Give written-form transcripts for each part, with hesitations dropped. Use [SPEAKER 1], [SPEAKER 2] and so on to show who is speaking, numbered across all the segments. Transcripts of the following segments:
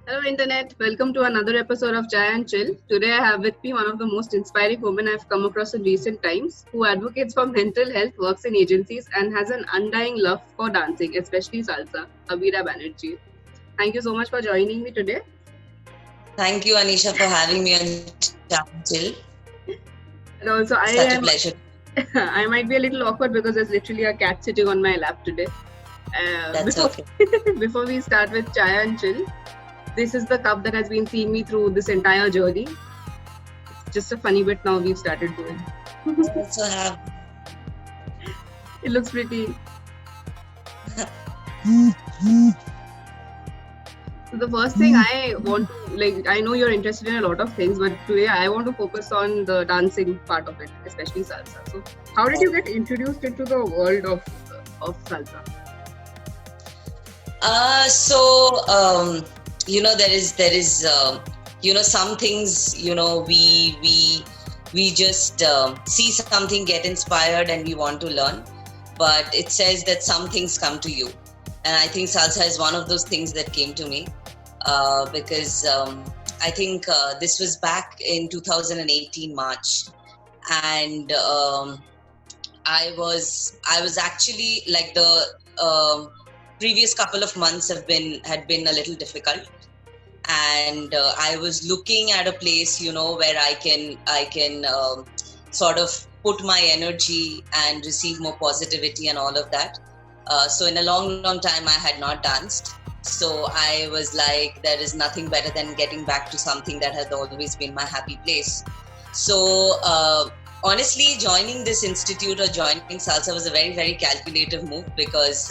[SPEAKER 1] Hello Internet, welcome to another episode of Chai and Chill. Today I have with me one of the most inspiring women I've come across in recent times, who advocates for mental health, works in agencies and has an undying love for dancing, especially salsa, Abira Banerjee. Thank you so much for joining me today.
[SPEAKER 2] Thank you, Anisha, for having me on Chai and Chill.
[SPEAKER 1] And also
[SPEAKER 2] Such a pleasure.
[SPEAKER 1] I might be a little awkward because there's literally a cat sitting on my lap today.
[SPEAKER 2] That's okay.
[SPEAKER 1] Before we start with Chai and Chill, this is the cup that has been seeing me through this entire journey. It's just a funny bit now we've started doing.
[SPEAKER 2] I also have.
[SPEAKER 1] It looks pretty. So the first thing I want to, I know you're interested in a lot of things, but today I want to focus on the dancing part of it, especially salsa. So how did you get introduced into the world of salsa?
[SPEAKER 2] There is some things, we just see something, get inspired, and we want to learn. But it says that some things come to you, and I think salsa is one of those things that came to me because I think this was back in 2018 March, and I was actually like the previous couple of months had been a little difficult, and I was looking at a place where I can sort of put my energy and receive more positivity and all of that. So in a long time I had not danced, so I was like, there is nothing better than getting back to something that has always been my happy place. So honestly, joining this institute or joining salsa was a very, very calculative move because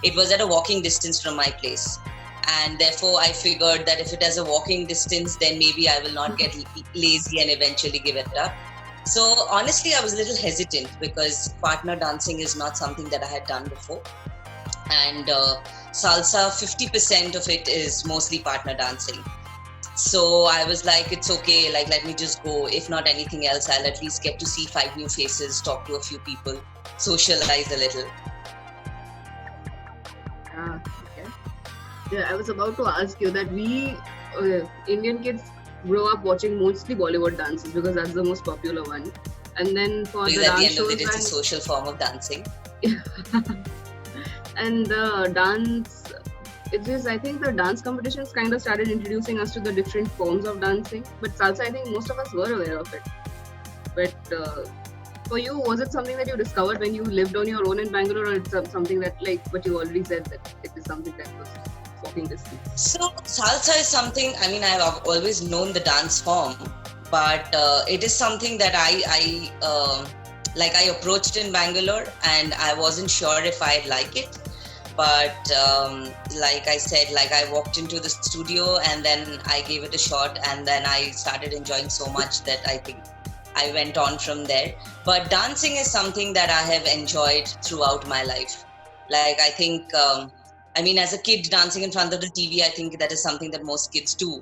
[SPEAKER 2] it was at a walking distance from my place, and therefore I figured that if it has a walking distance, then maybe I will not get lazy and eventually give it up. So honestly, I was a little hesitant because partner dancing is not something that I had done before, and salsa, 50% of it is mostly partner dancing. So I was like, it's okay, like let me just go. If not anything else, I'll at least get to see 5 new faces, talk to a few people, socialize a little.
[SPEAKER 1] Okay. Yeah, I was about to ask you that we Indian kids grow up watching mostly Bollywood dances because that's the most popular one, and then for
[SPEAKER 2] because
[SPEAKER 1] the
[SPEAKER 2] at the
[SPEAKER 1] dance
[SPEAKER 2] end of it,
[SPEAKER 1] shows
[SPEAKER 2] it's a social form of dancing.
[SPEAKER 1] and the dance, it is, I think the dance competitions kind of started introducing us to the different forms of dancing, but salsa, I think most of us were aware of it. But for you, was it something that you discovered when you lived on your own in Bangalore, or it's something that, like what you already said, that it is something that was walking distance?
[SPEAKER 2] So salsa is something, I mean, I've always known the dance form, but it is something that I approached in Bangalore, and I wasn't sure if I'd like it. But like I said, like I walked into the studio and then I gave it a shot, and then I started enjoying so much that I think I went on from there. But dancing is something that I have enjoyed throughout my life. Like I think, as a kid dancing in front of the TV, I think that is something that most kids do.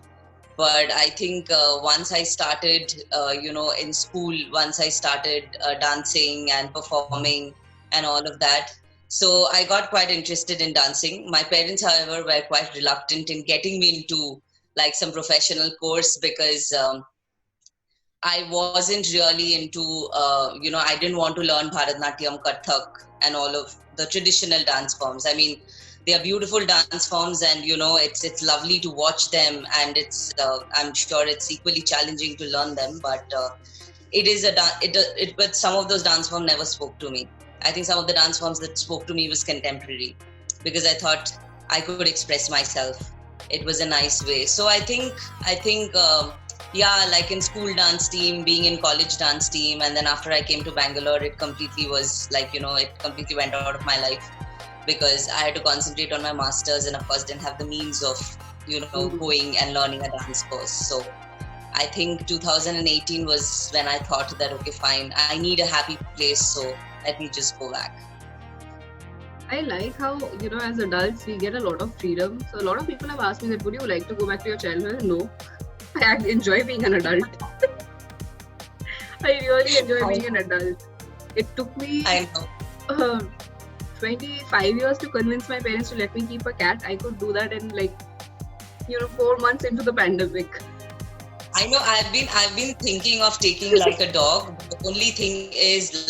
[SPEAKER 2] But I think once I started, in school, once I started dancing and performing and all of that, so I got quite interested in dancing. My parents, however, were quite reluctant in getting me into like some professional course because I wasn't really into, I didn't want to learn Bharatanatyam, Kathak, and all of the traditional dance forms. I mean, they are beautiful dance forms, and it's lovely to watch them, and it's I'm sure it's equally challenging to learn them. But but some of those dance forms never spoke to me. I think some of the dance forms that spoke to me was contemporary, because I thought I could express myself. It was a nice way. So I think. Like in school dance team, being in college dance team, and then after I came to Bangalore, it completely was like, it completely went out of my life because I had to concentrate on my masters, and of course didn't have the means of, going and learning a dance course. So I think 2018 was when I thought that, okay, fine, I need a happy place, so let me just go back.
[SPEAKER 1] I like how, as adults, we get a lot of freedom. So a lot of people have asked me that, would you like to go back to your childhood? No. I enjoy being an adult. I really enjoy being an adult. It took me 25 years to convince my parents to let me keep a cat. I could do that in 4 months into the pandemic.
[SPEAKER 2] I know I've been thinking of taking like a dog. The only thing is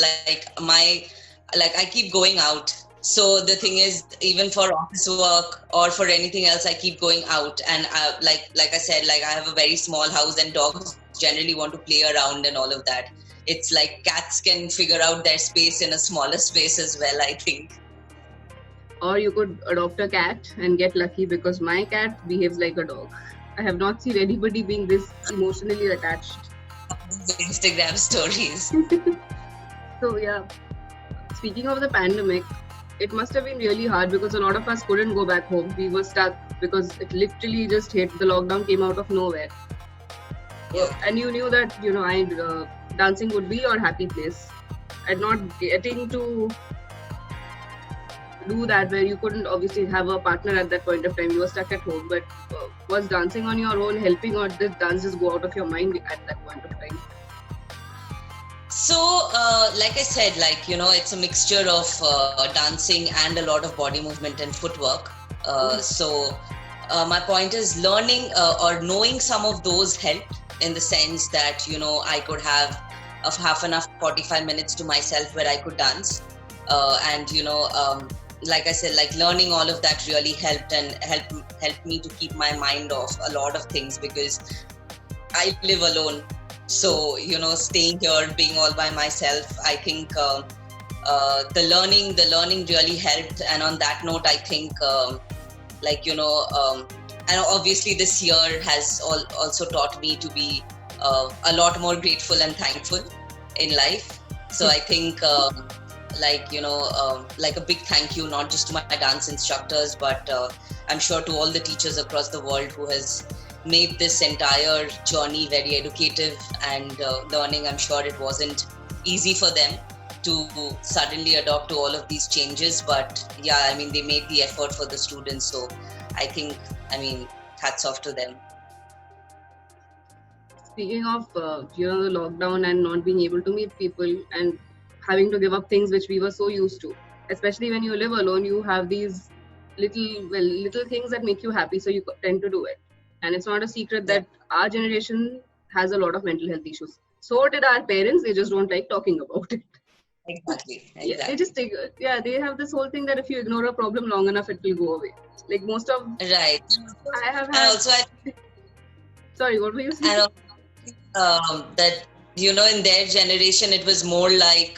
[SPEAKER 2] I keep going out. So the thing is, even for office work or for anything else, I keep going out. And like I said, like I have a very small house, and dogs generally want to play around and all of that. It's like cats can figure out their space in a smaller space as well, I think.
[SPEAKER 1] Or you could adopt a cat and get lucky, because my cat behaves like a dog. I have not seen anybody being this emotionally attached.
[SPEAKER 2] Instagram stories.
[SPEAKER 1] So yeah, speaking of the pandemic, it must have been really hard because a lot of us couldn't go back home. We were stuck because it literally just hit. The lockdown came out of nowhere.
[SPEAKER 2] Yeah.
[SPEAKER 1] And you knew that, dancing would be your happy place. And not getting to do that, where you couldn't obviously have a partner at that point of time. You were stuck at home. But was dancing on your own helping, or did dance just go out of your mind at that point of time?
[SPEAKER 2] So, like I said, it's a mixture of dancing and a lot of body movement and footwork. So, my point is learning or knowing some of those helped, in the sense that, I could have a half an hour, 45 minutes to myself where I could dance. Like I said, like learning all of that really helped and helped me to keep my mind off a lot of things, because I live alone. So, staying here, being all by myself, I think the learning really helped. And on that note, I think, and obviously this year has also taught me to be a lot more grateful and thankful in life. So I think, like a big thank you, not just to my dance instructors, but I'm sure to all the teachers across the world who has made this entire journey very educative and learning. I'm sure it wasn't easy for them to suddenly adopt to all of these changes, but yeah, I mean, they made the effort for the students. So I think, hats off to them.
[SPEAKER 1] Speaking of, the lockdown and not being able to meet people and having to give up things which we were so used to, especially when you live alone, you have these little things that make you happy, so you tend to do it. And it's not a secret that our generation has a lot of mental health issues. So did our parents. They just don't like talking about it.
[SPEAKER 2] Exactly.
[SPEAKER 1] Yeah, they just take. Yeah, they have this whole thing that if you ignore a problem long enough, it will go away. Like most of.
[SPEAKER 2] Right.
[SPEAKER 1] I have
[SPEAKER 2] And
[SPEAKER 1] had.
[SPEAKER 2] also,
[SPEAKER 1] Sorry, what were you saying?
[SPEAKER 2] that in their generation, it was more like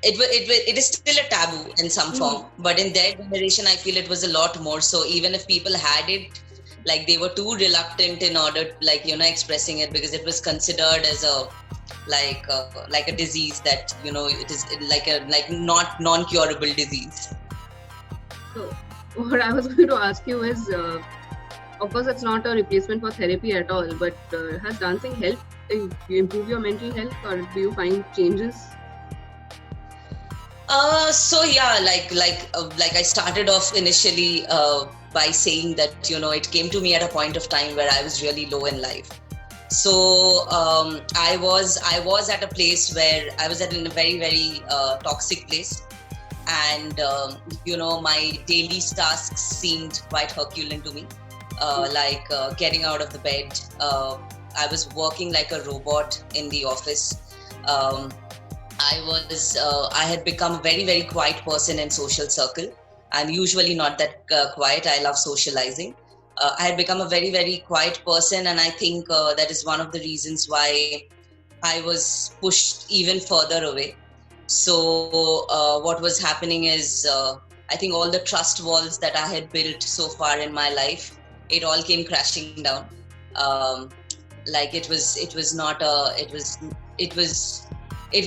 [SPEAKER 2] it is still a taboo in some form, but in their generation, I feel it was a lot more. So even if people had it, like they were too reluctant in order, expressing it, because it was considered as a disease that it is like not non-curable disease.
[SPEAKER 1] So what I was going to ask you is, of course, it's not a replacement for therapy at all, but has dancing helped improve your mental health, or do you find changes?
[SPEAKER 2] So yeah, like I started off initially by saying that it came to me at a point of time where I was really low in life. So I was at a place where I was in a very, very toxic place, and my daily tasks seemed quite Herculean to me, getting out of the bed. I was working like a robot in the office. I had become a very, very quiet person in social circle. I'm usually not that quiet. I love socializing. I had become a very, very quiet person, and I think that is one of the reasons why I was pushed even further away. So what was happening is, I think all the trust walls that I had built so far in my life, it all came crashing down. It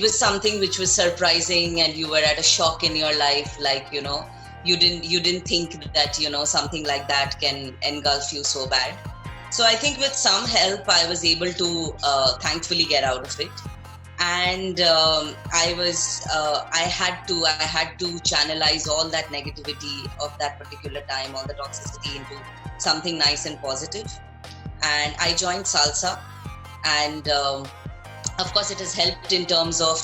[SPEAKER 2] was something which was surprising, and you were at a shock in your life, you didn't think that something like that can engulf you so bad. So I think with some help I was able to thankfully get out of it, and I had to channelize all that negativity of that particular time, all the toxicity, into something nice and positive. And I joined salsa, and of course it has helped in terms of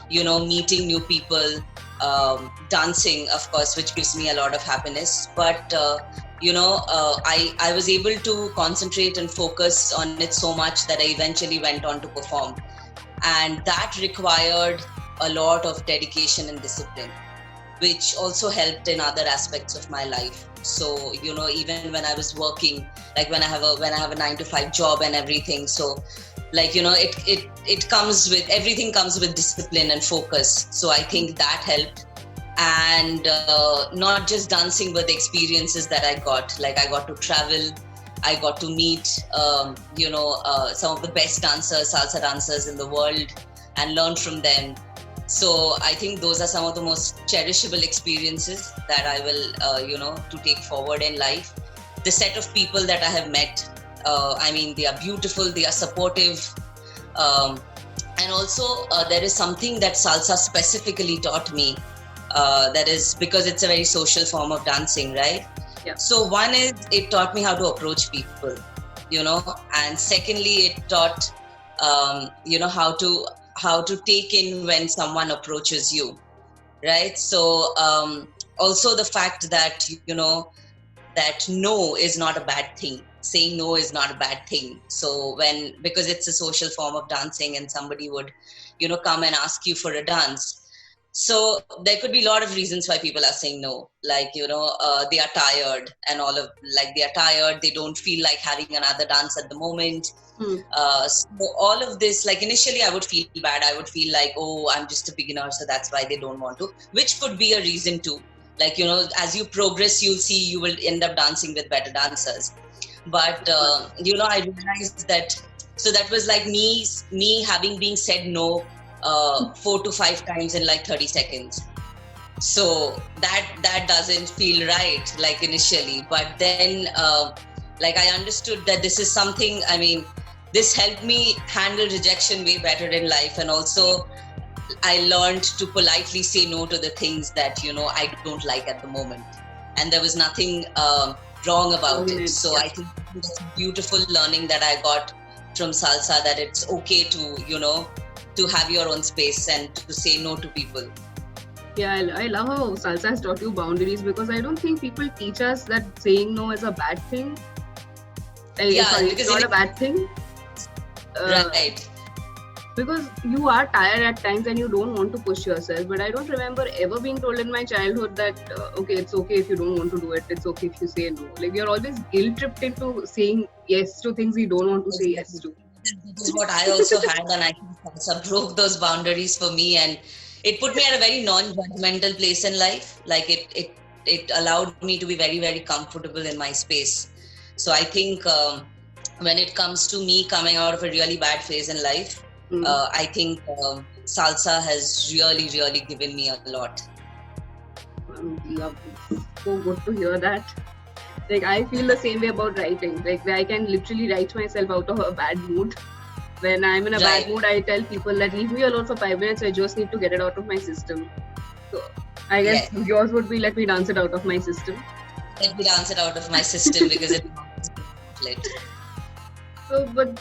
[SPEAKER 2] meeting new people, dancing, of course, which gives me a lot of happiness. But I was able to concentrate and focus on it so much that I eventually went on to perform, and that required a lot of dedication and discipline, which also helped in other aspects of my life. So even when I was working, like when I have a 9 to 5 job and everything, so it comes with everything, comes with discipline and focus. So I think that helped. And not just dancing, but the experiences that I got. Like I got to travel, I got to meet some of the best dancers, salsa dancers in the world, and learn from them. So I think those are some of the most cherishable experiences that I will to take forward in life. The set of people that I have met, they are beautiful, they are supportive, and also there is something that salsa specifically taught me. That is because it's a very social form of dancing, right?
[SPEAKER 1] Yeah.
[SPEAKER 2] So one is, it taught me how to approach people, and secondly, it taught how to take in when someone approaches you, right? So also the fact that that no is not a bad thing. Saying no is not a bad thing. So because it's a social form of dancing, and somebody would come and ask you for a dance, so there could be a lot of reasons why people are saying no, like they are tired, and they are tired, they don't feel like having another dance at the moment. So all of this, like initially I would feel bad, I would feel like, oh, I'm just a beginner, so that's why they don't want to, which could be a reason too. Like as you progress, you'll see you will end up dancing with better dancers. But I realized that, so that was like me having been said no 4 to 5 times in like 30 seconds. So that doesn't feel right, like initially. But then I understood that this is something, this helped me handle rejection way better in life. And also I learned to politely say no to the things that I don't like at the moment, and there was nothing wrong about it. So I think that's a beautiful learning that I got from salsa, that it's okay to to have your own space and to say no to people.
[SPEAKER 1] Yeah, I love how salsa has taught you boundaries, because I don't think people teach us that saying no is a bad thing. It's not a bad thing.
[SPEAKER 2] Right.
[SPEAKER 1] Because you are tired at times and you don't want to push yourself. But I don't remember ever being told in my childhood that, okay, it's okay if you don't want to do it. It's okay if you say no. Like, you're always guilt-tripped into saying yes to things you don't want to say yes to.
[SPEAKER 2] This is what I also had, and I think salsa broke those boundaries for me, and it put me at a very non-judgmental place in life. Like it allowed me to be very, very comfortable in my space. So I think when it comes to me coming out of a really bad phase in life, I think salsa has really, really given me a lot.
[SPEAKER 1] So good to hear that. Like, I feel the same way about writing. Like, I can literally write myself out of a bad mood. When I'm in a bad mood, I tell people that leave me alone for 5 minutes. I just need to get it out of my system. So I guess yours would be let me dance it out of my system.
[SPEAKER 2] Let me dance it out of my system because it's lit.
[SPEAKER 1] So, but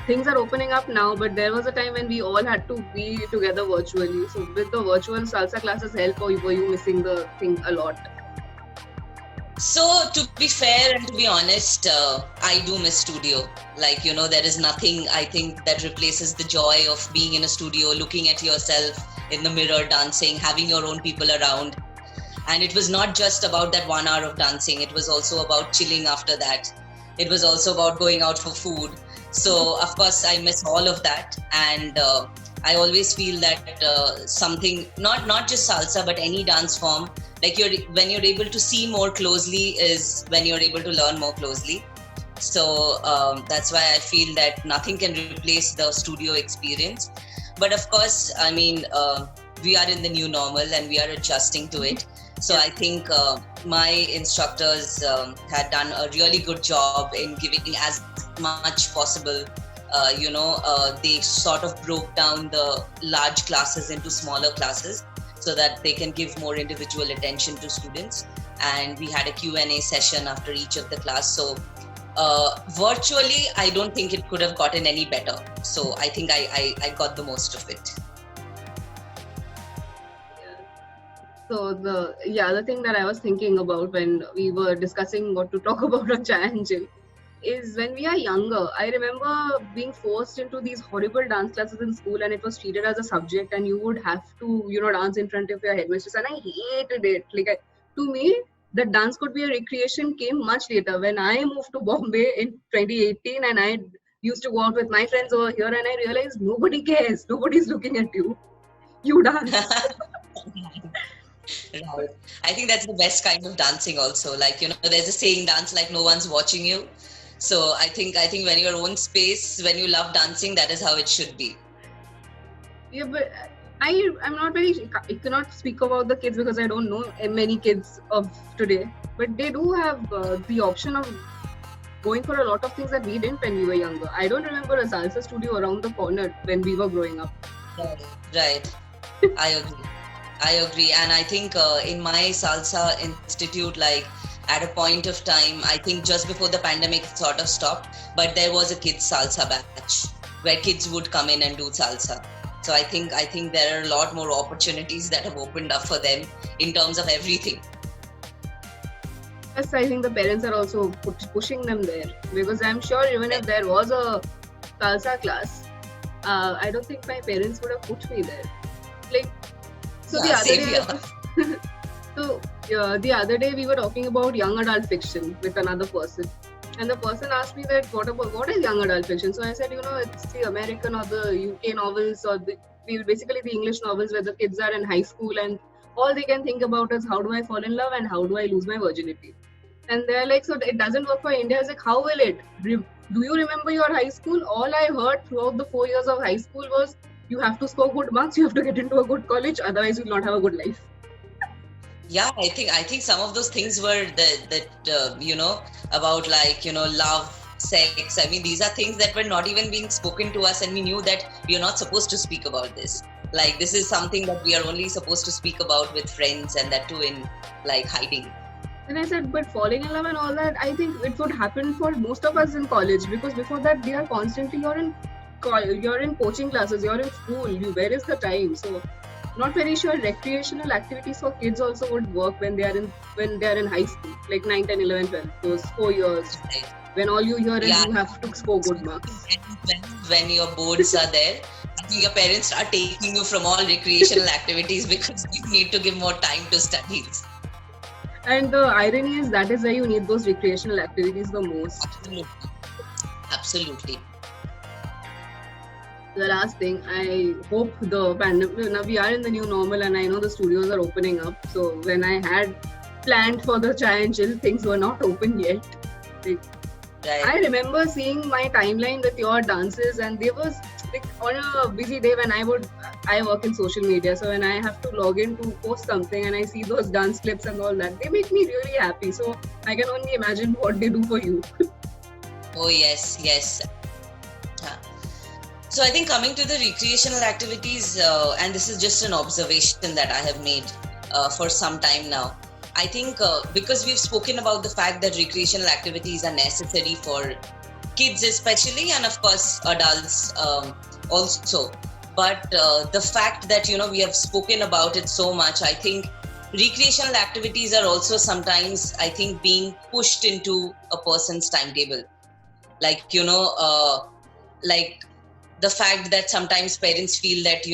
[SPEAKER 1] things are opening up now. But there was a time when we all had to be together virtually. So with the virtual salsa classes help, or were you missing the thing a lot?
[SPEAKER 2] So to be fair and to be honest, I do miss studio. Like, there is nothing, I think, that replaces the joy of being in a studio, looking at yourself in the mirror, dancing, having your own people around. And it was not just about that 1 hour of dancing. It was also about chilling after that. It was also about going out for food. So of course I miss all of that. And I always feel that something, not just salsa, but any dance form, like when you're able to see more closely is when you're able to learn more closely. So that's why I feel that nothing can replace the studio experience. But of course, we are in the new normal and we are adjusting to it. So I think my instructors had done a really good job in giving as much possible. They sort of broke down the large classes into smaller classes, so that they can give more individual attention to students. And we had a Q&A session after each of the class. So virtually, I don't think it could have gotten any better. So I think I got the most of it.
[SPEAKER 1] So the other thing that I was thinking about when we were discussing what to talk about on Chai and Chill is when we are younger. I remember being forced into these horrible dance classes in school, and it was treated as a subject, and you would have to, dance in front of your headmistress, and I hated it. To me, the dance could be a recreation came much later when I moved to Bombay in 2018, and I used to go out with my friends over here, and I realized nobody cares, nobody's looking at you. You dance.
[SPEAKER 2] Right. I think that's the best kind of dancing also. Like, there's a saying, dance like no one's watching you. So I think when your own space, when you love dancing, that is how it should be.
[SPEAKER 1] Yeah, but I'm not very. I cannot speak about the kids because I don't know many kids of today. But they do have the option of going for a lot of things that we didn't when we were younger. I don't remember a salsa studio around the corner when we were growing up.
[SPEAKER 2] Right. I agree. I agree. And I think in my salsa institute, like at a point of time, I think just before the pandemic it sort of stopped, but there was a kids salsa batch where kids would come in and do salsa. So I think there are a lot more opportunities that have opened up for them in terms of everything.
[SPEAKER 1] Plus, I think the parents are also pushing them there because I'm sure even if there was a salsa class, I don't think my parents would have put me there. Like, so
[SPEAKER 2] Yeah,
[SPEAKER 1] the
[SPEAKER 2] same
[SPEAKER 1] other
[SPEAKER 2] here.
[SPEAKER 1] day, so the other day we were talking about young adult fiction with another person, and the person asked me that what is young adult fiction? So I said, it's the American or the UK novels or basically the English novels where the kids are in high school and all they can think about is how do I fall in love and how do I lose my virginity. And they're like, so it doesn't work for India. I was like, how will it? Do you remember your high school? All I heard throughout the 4 years of high school was you have to score good marks, you have to get into a good college, otherwise you'll not have a good life.
[SPEAKER 2] Yeah, I think some of those things were about like love, sex. I mean, these are things that were not even being spoken to us, and we knew that we are not supposed to speak about this. Like this is something that we are only supposed to speak about with friends, and that too in like hiding.
[SPEAKER 1] And I said, but falling in love and all that, I think it would happen for most of us in college because before that, they are constantly you're in coaching classes, you're in school. Where is the time? So, not very sure recreational activities for kids also would work when they are in high school, like 9, 10, 11, 12, those 4 years
[SPEAKER 2] Right.
[SPEAKER 1] when all you hear is
[SPEAKER 2] Yeah.
[SPEAKER 1] you have to score good marks.
[SPEAKER 2] When your boards are there, I think your parents are taking you from all recreational activities because you need to give more time to studies.
[SPEAKER 1] And the irony is that is where you need those recreational activities the most.
[SPEAKER 2] Absolutely. Absolutely.
[SPEAKER 1] The last thing, I hope the pandemic, now we are in the new normal and I know the studios are opening up. So when I had planned for the Chai and Chill, things were not open yet. Like,
[SPEAKER 2] Right.
[SPEAKER 1] I remember seeing my timeline with your dances, and there was like on a busy day when I work in social media, so when I have to log in to post something and I see those dance clips and all that, they make me really happy. So I can only imagine what they do for you.
[SPEAKER 2] Oh, yes, yes. So I think coming to the recreational activities, and this is just an observation that I have made for some time now. I think because we've spoken about the fact that recreational activities are necessary for kids especially, and of course adults also. But the fact that we have spoken about it so much, I think recreational activities are also sometimes, I think, being pushed into a person's timetable. Like like the fact that sometimes parents feel that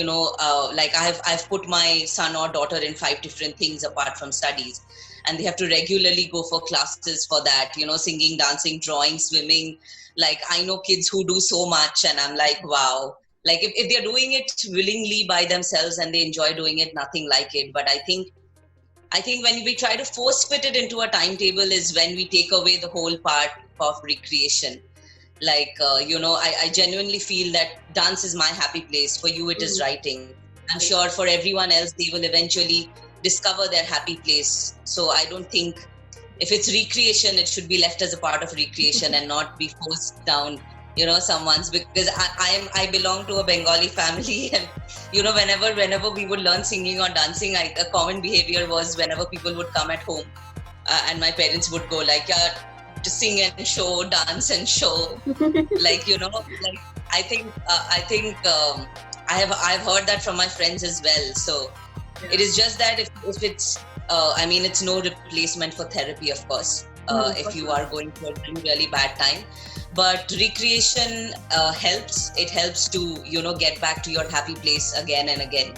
[SPEAKER 2] like I've put my son or daughter in 5 different things apart from studies, and they have to regularly go for classes for that, singing, dancing, drawing, swimming. Like I know kids who do so much, and I'm like, wow. Like if they're doing it willingly by themselves and they enjoy doing it, nothing like it. But I think when we try to force fit it into a timetable is when we take away the whole part of recreation. Like I genuinely feel that dance is my happy place. For you it is writing. I'm sure for everyone else they will eventually discover their happy place. So I don't think if it's recreation, it should be left as a part of recreation and not be forced down someone's, because I belong to a Bengali family, and whenever we would learn singing or dancing, a common behavior was whenever people would come at home and my parents would go like, yeah, to sing and show, dance and show. Like like I think I've heard that from my friends as well. So It is just that if it's, I mean, it's no replacement for therapy, of course, if you are going through a really, really bad time. But recreation helps. It helps to, get back to your happy place again and again.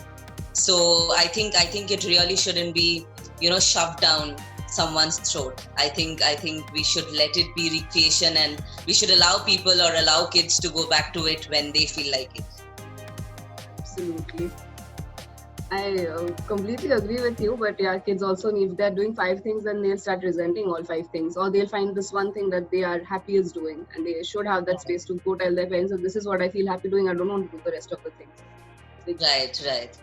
[SPEAKER 2] So I think it really shouldn't be, shoved down someone's throat. I think we should let it be recreation, and we should allow people or allow kids to go back to it when they feel like it.
[SPEAKER 1] Absolutely. I completely agree with you, but yeah, kids also need, if they're doing 5 things, then they'll start resenting all 5 things, or they'll find this one thing that they are happiest doing, and they should have that space to go tell their parents that this is what I feel happy doing, I don't want to do the rest of the things.
[SPEAKER 2] Right.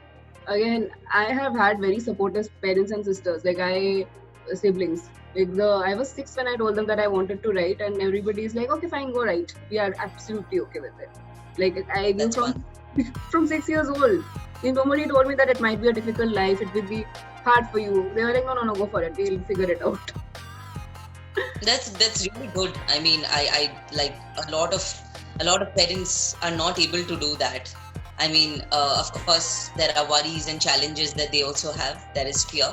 [SPEAKER 1] Again, I have had very supportive parents and sisters, siblings. I was 6 when I told them that I wanted to write, and everybody is like, okay, fine, go write. We are absolutely okay with it. Like, I knew from 6 years old. Nobody told me that it might be a difficult life, it will be hard for you. They were like, no, go for it. We'll figure it out.
[SPEAKER 2] That's really good. I mean, I like a lot of parents are not able to do that. I mean, of course, there are worries and challenges that they also have. There is fear.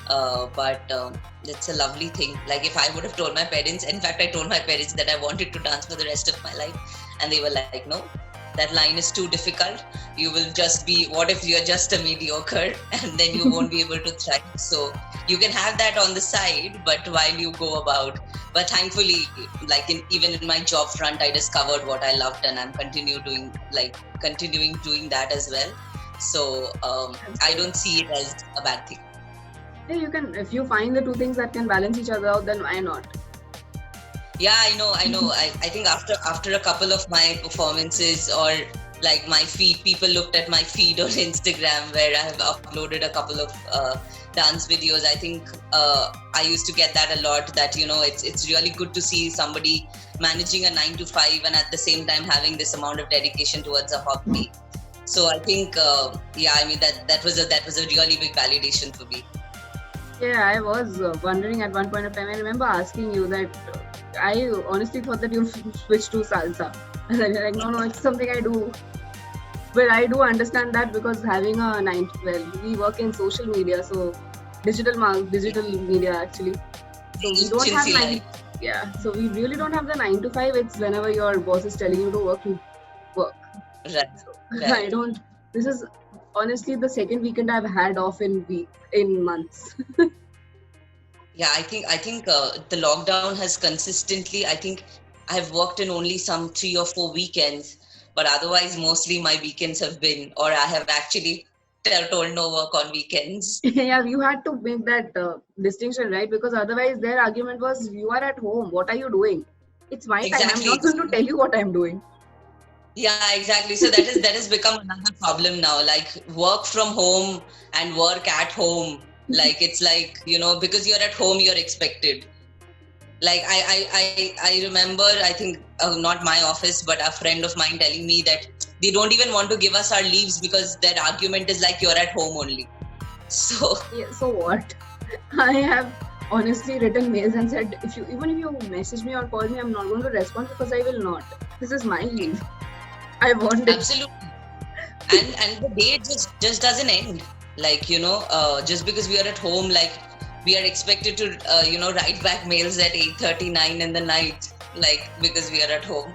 [SPEAKER 2] But it's a lovely thing. Like, if I would have told my parents, in fact, I told my parents that I wanted to dance for the rest of my life, and they were like, no, that line is too difficult. You will just be, what if you're just a mediocre, and then you won't be able to thrive. So you can have that on the side, but while you go about. But thankfully, like even in my job front, I discovered what I loved, and I'm continuing doing that as well. So I don't see it as a bad thing.
[SPEAKER 1] Yeah, you can, if you find the 2 things that can balance each other out, then why not?
[SPEAKER 2] Yeah, I know. I think after a couple of my performances, or like my feed, people looked at my feed on Instagram where I have uploaded a couple of dance videos. I think I used to get that a lot, that, it's really good to see somebody managing a 9 to 5 and at the same time having this amount of dedication towards a hobby. So I think, that was a really big validation for me.
[SPEAKER 1] Yeah, I was wondering at one point of time. I remember asking you that I honestly thought that you switched to salsa. And then you're like, no, it's something I do. But I do understand that, because having a we work in social media, so digital media actually. So we don't have so we really don't have the 9 to 5. It's whenever your boss is telling you to work, you work.
[SPEAKER 2] Right.
[SPEAKER 1] So, this is honestly the second weekend I've had off in months.
[SPEAKER 2] Yeah, I think the lockdown has consistently, I think I've worked in only some 3 or 4 weekends, but otherwise mostly my weekends have been, or I have actually told no work on weekends.
[SPEAKER 1] Yeah, you had to make that distinction, right? Because otherwise their argument was, you are at home, what are you doing? It's my time, I'm not going to tell you what I'm doing.
[SPEAKER 2] Yeah, exactly. So that has become another problem now, like work from home and work at home. Like, it's like, because you're at home, you're expected. Like, I remember, I think not my office, but a friend of mine telling me that they don't even want to give us our leaves because their argument is like, you're at home only. So
[SPEAKER 1] yeah, so what? I have honestly written mails and said, even if you message me or call me, I'm not going to respond, because I will not. This is my leave. I want it.
[SPEAKER 2] Absolutely. And the day just doesn't end. Like, just because we are at home, like, we are expected to, write back mails at 8:39 in the night, like, because we are at home.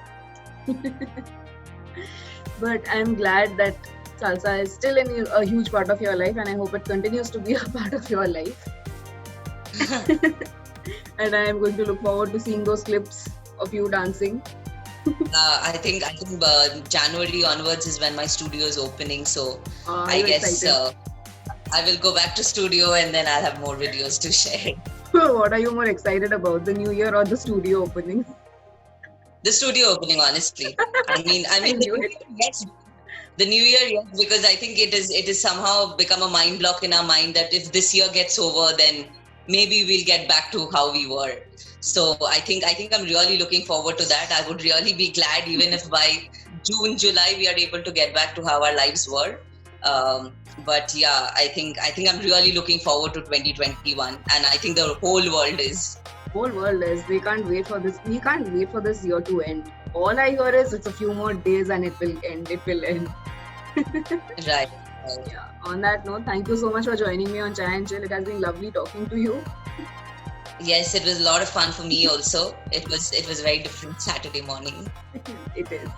[SPEAKER 1] But I'm glad that salsa is still a huge part of your life, and I hope it continues to be a part of your life. And I am going to look forward to seeing those clips of you dancing.
[SPEAKER 2] I think January onwards is when my studio is opening, so I guess I will go back to studio, and then I'll have more videos to share.
[SPEAKER 1] What are you more excited about, the new year or the studio opening?
[SPEAKER 2] The studio opening, honestly. I mean, yes, the new year, yes, because I think it is somehow become a mind block in our mind that if this year gets over, then maybe we'll get back to how we were. So I think I'm really looking forward to that. I would really be glad even if by June, July we are able to get back to how our lives were. But yeah, I think I'm really looking forward to 2021, and I think the whole world is.
[SPEAKER 1] We can't wait for this. We can't wait for this year to end. All I hear is it's a few more days and it will end.
[SPEAKER 2] Right.
[SPEAKER 1] Yeah. On that note, thank you so much for joining me on Chai and Chill. It has been lovely talking to you.
[SPEAKER 2] Yes, it was a lot of fun for me also. It was a very different Saturday morning.
[SPEAKER 1] It is.